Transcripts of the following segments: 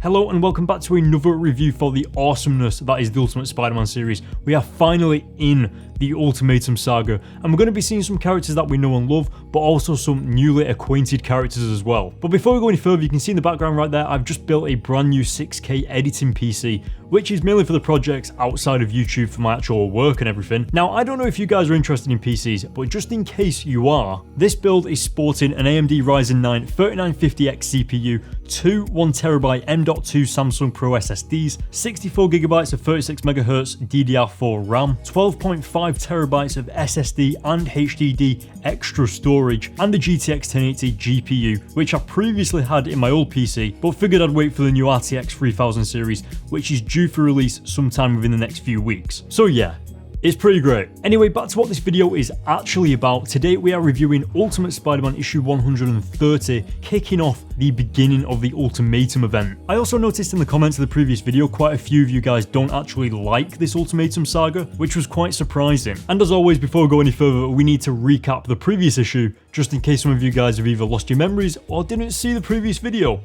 Hello and welcome back to another review for the awesomeness that is the Ultimate Spider-Man series. We are finally in the Ultimatum Saga, and we're going to be seeing some characters that we know and love, but also some newly acquainted characters as well. But before we go any further, you can see in the background right there, I've just built a brand new 6K editing PC, which is mainly for the projects outside of YouTube for my actual work and everything. Now, I don't know if you guys are interested in PCs, but just in case you are, this build is sporting an AMD Ryzen 9 3950X CPU, two 1TB M.2 Samsung Pro SSDs, 64GB of 36MHz DDR4 RAM, 12.5TB of SSD and HDD extra storage, and the GTX 1080 GPU, which I previously had in my old PC, but figured I'd wait for the new RTX 3000 series, which is due for release sometime within the next few weeks. So yeah, it's pretty great. Anyway, back to what this video is actually about. Today we are reviewing Ultimate Spider-Man issue 130, kicking off the beginning of the Ultimatum event. I also noticed in the comments of the previous video, quite a few of you guys don't actually like this Ultimatum saga, which was quite surprising. And as always, before we go any further, we need to recap the previous issue, just in case some of you guys have either lost your memories or didn't see the previous video.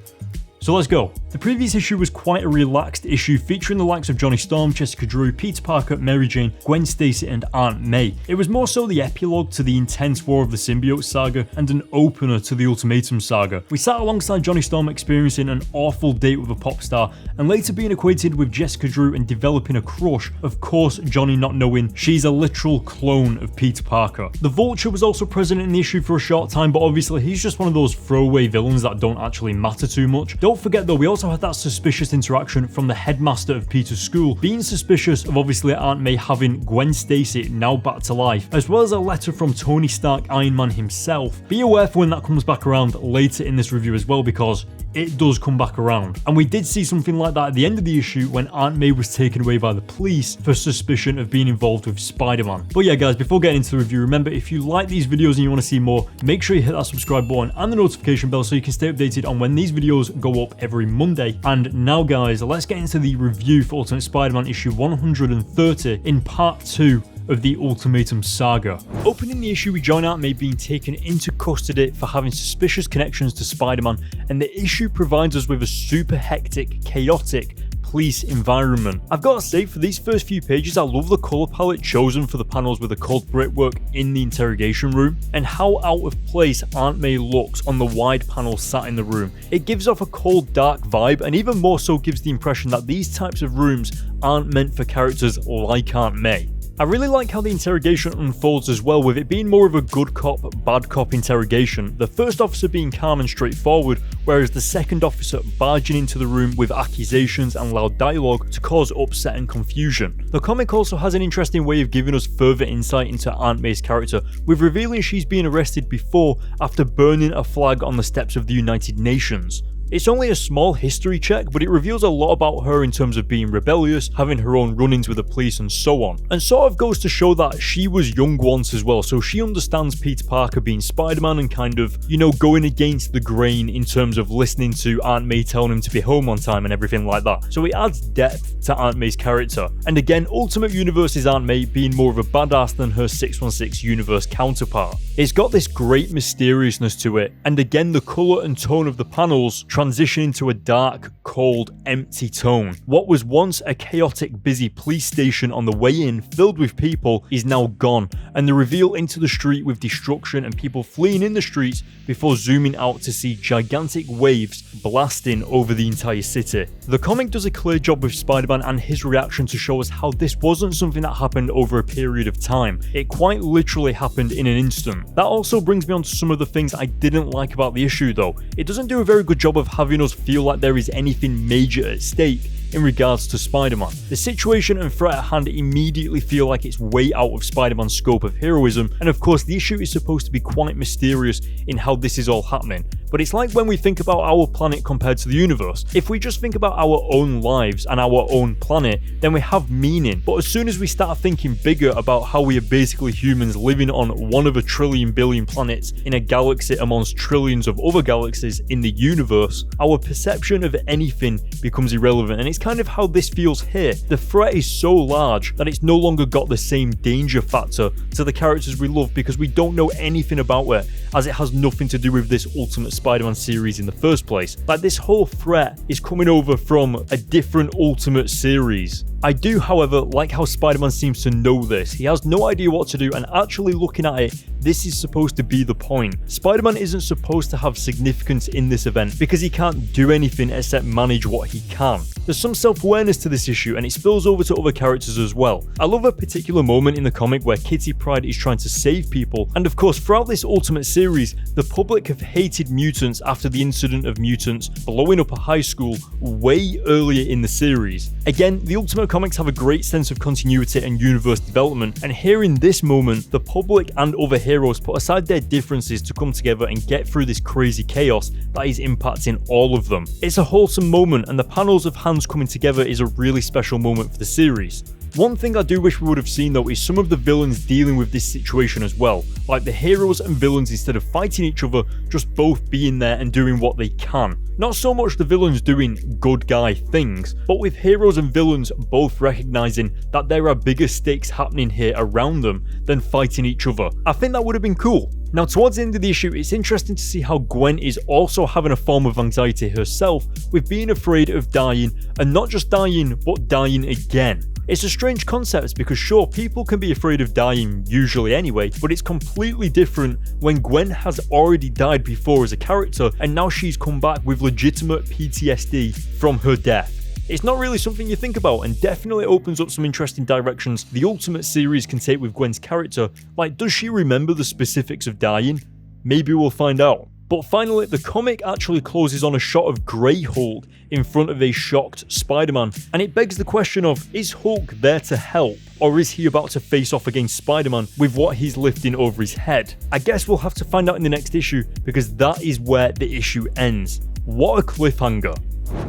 So let's go. The previous issue was quite a relaxed issue featuring the likes of Johnny Storm, Jessica Drew, Peter Parker, Mary Jane, Gwen Stacy and Aunt May. It was more so the epilogue to the intense War of the Symbiote saga and an opener to the Ultimatum saga. We sat alongside Johnny Storm experiencing an awful date with a pop star and later being acquainted with Jessica Drew and developing a crush, of course Johnny not knowing she's a literal clone of Peter Parker. The Vulture was also present in the issue for a short time, but obviously he's just one of those throwaway villains that don't actually matter too much. Don't forget though, we also had that suspicious interaction from the headmaster of Peter's school, being suspicious of obviously Aunt May having Gwen Stacy now back to life, as well as a letter from Tony Stark Iron Man himself. Be aware for when that comes back around later in this review as well, because it does come back around. And we did see something like that at the end of the issue when Aunt May was taken away by the police for suspicion of being involved with Spider-Man. But yeah guys, before getting into the review, remember if you like these videos and you want to see more, make sure you hit that subscribe button and the notification bell so you can stay updated on when these videos go up every Monday. And now guys, let's get into the review for Ultimate Spider-Man issue 130 in part 2 of the Ultimatum saga. Opening the issue, we join Aunt May being taken into custody for having suspicious connections to Spider-Man, and the issue provides us with a super hectic, chaotic police environment. I've got to say, for these first few pages, I love the colour palette chosen for the panels with the cold brickwork in the interrogation room, and how out of place Aunt May looks on the wide panel sat in the room. It gives off a cold, dark vibe, and even more so gives the impression that these types of rooms aren't meant for characters like Aunt May. I really like how the interrogation unfolds as well, with it being more of a good cop, bad cop interrogation. The first officer being calm and straightforward, whereas the second officer barging into the room with accusations and loud dialogue to cause upset and confusion. The comic also has an interesting way of giving us further insight into Aunt May's character, with revealing she's been arrested before after burning a flag on the steps of the United Nations. It's only a small history check, but it reveals a lot about her in terms of being rebellious, having her own run-ins with the police and so on. And sort of goes to show that she was young once as well, so she understands Peter Parker being Spider-Man and kind of, you know, going against the grain in terms of listening to Aunt May telling him to be home on time and everything like that. So it adds depth to Aunt May's character. And again, Ultimate Universe's Aunt May being more of a badass than her 616 universe counterpart. It's got this great mysteriousness to it, and again the colour and tone of the panels transition into a dark, cold, empty tone. What was once a chaotic, busy police station on the way in filled with people is now gone, and the reveal into the street with destruction and people fleeing in the streets before zooming out to see gigantic waves blasting over the entire city. The comic does a clear job with Spider-Man and his reaction to show us how this wasn't something that happened over a period of time. It quite literally happened in an instant. That also brings me on to some of the things I didn't like about the issue though. It doesn't do a very good job of having us feel like there is anything major at stake in regards to Spider-Man. The situation and threat at hand immediately feel like it's way out of Spider-Man's scope of heroism, and of course the issue is supposed to be quite mysterious in how this is all happening. But it's like when we think about our planet compared to the universe. If we just think about our own lives and our own planet, then we have meaning. But as soon as we start thinking bigger about how we are basically humans living on one of a trillion billion planets in a galaxy amongst trillions of other galaxies in the universe, our perception of anything becomes irrelevant, and it it's kind of how this feels here. The threat is so large that it's no longer got the same danger factor to the characters we love because we don't know anything about it, as it has nothing to do with this Ultimate Spider-Man series in the first place. Like, this whole threat is coming over from a different Ultimate series. I do, however, like how Spider-Man seems to know this. He has no idea what to do, and actually looking at it, this is supposed to be the point. Spider-Man isn't supposed to have significance in this event because he can't do anything except manage what he can. There's some self-awareness to this issue, and it spills over to other characters as well. I love a particular moment in the comic where Kitty Pryde is trying to save people, and of course throughout this Ultimate series, the public have hated mutants after the incident of mutants blowing up a high school way earlier in the series. Again, the Ultimate comics have a great sense of continuity and universe development, and here in this moment, the public and other heroes put aside their differences to come together and get through this crazy chaos that is impacting all of them. It's a wholesome moment, and the panels of hands coming together is a really special moment for the series. One thing I do wish we would have seen though is some of the villains dealing with this situation as well, like the heroes and villains, instead of fighting each other, just both being there and doing what they can. Not so much the villains doing good guy things, but with heroes and villains both recognizing that there are bigger stakes happening here around them than fighting each other. I think that would have been cool. Now, towards the end of the issue, it's interesting to see how Gwen is also having a form of anxiety herself with being afraid of dying, and not just dying, but dying again. It's a strange concept because sure, people can be afraid of dying usually anyway, but it's completely different when Gwen has already died before as a character and now she's come back with legitimate PTSD from her death. It's not really something you think about, and definitely opens up some interesting directions the Ultimate series can take with Gwen's character. Like, does she remember the specifics of dying? Maybe we'll find out. But finally, the comic actually closes on a shot of Grey Hulk in front of a shocked Spider-Man, and it begs the question of, is Hulk there to help, or is he about to face off against Spider-Man with what he's lifting over his head? I guess we'll have to find out in the next issue, because that is where the issue ends. What a cliffhanger.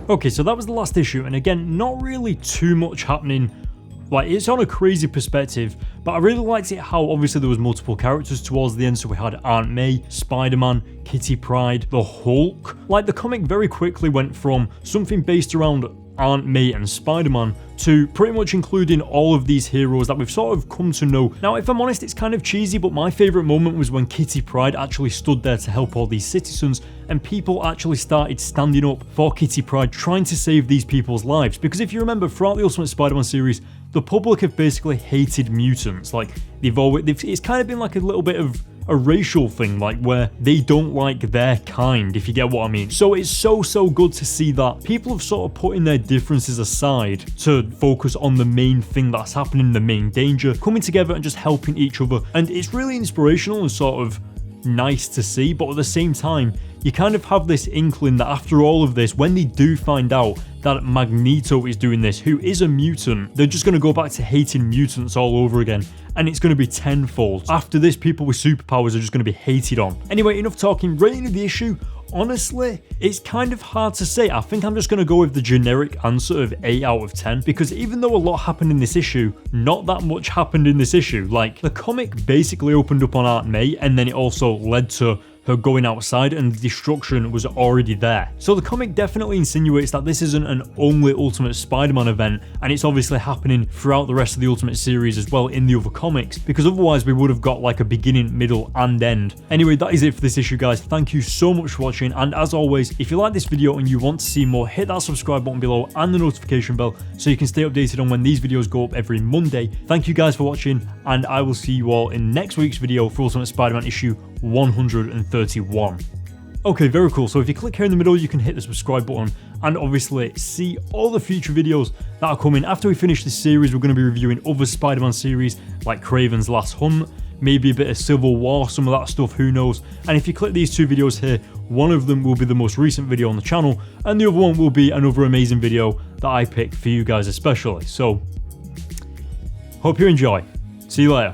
Okay, so that was the last issue, and again, not really too much happening. Like, it's on a crazy perspective, but I really liked it how obviously there was multiple characters towards the end. So we had Aunt May, Spider-Man, Kitty Pryde, the Hulk. Like, the comic very quickly went from something based around Aunt May and Spider-Man to pretty much including all of these heroes that we've sort of come to know. Now, if I'm honest, it's kind of cheesy, but my favourite moment was when Kitty Pryde actually stood there to help all these citizens, and people actually started standing up for Kitty Pryde, trying to save these people's lives. Because if you remember, throughout the Ultimate Spider-Man series, the public have basically hated mutants. Like, it's kind of been like a little bit of a racial thing, like where they don't like their kind, if you get what I mean. So it's so good to see that people have sort of putting their differences aside to focus on the main thing that's happening, the main danger, coming together and just helping each other. And it's really inspirational and sort of nice to see, but at the same time, you kind of have this inkling that after all of this, when they do find out that Magneto is doing this, who is a mutant, they're just going to go back to hating mutants all over again, and it's going to be tenfold. After this, people with superpowers are just going to be hated on. Anyway, enough talking. Rating of the issue, honestly, it's kind of hard to say. I think I'm just going to go with the generic answer of 8 out of 10, because even though a lot happened in this issue, not that much happened in this issue. Like, the comic basically opened up on Aunt May, and then it also led to her going outside, and the destruction was already there. So the comic definitely insinuates that this isn't an only Ultimate Spider-Man event, and it's obviously happening throughout the rest of the Ultimate series as well in the other comics, because otherwise we would have got like a beginning, middle, and end. Anyway, that is it for this issue, guys. Thank you so much for watching, and as always, if you like this video and you want to see more, hit that subscribe button below and the notification bell so you can stay updated on when these videos go up every Monday. Thank you guys for watching, and I will see you all in next week's video for Ultimate Spider-Man issue 131. Okay, very cool. So if you click here in the middle, you can hit the subscribe button and obviously see all the future videos that are coming. After we finish this series, we're going to be reviewing other Spider-Man series like Kraven's Last Hunt, maybe a bit of Civil War, some of that stuff, who knows. And if you click these two videos here, one of them will be the most recent video on the channel, and the other one will be another amazing video that I picked for you guys especially. So hope you enjoy. See you later.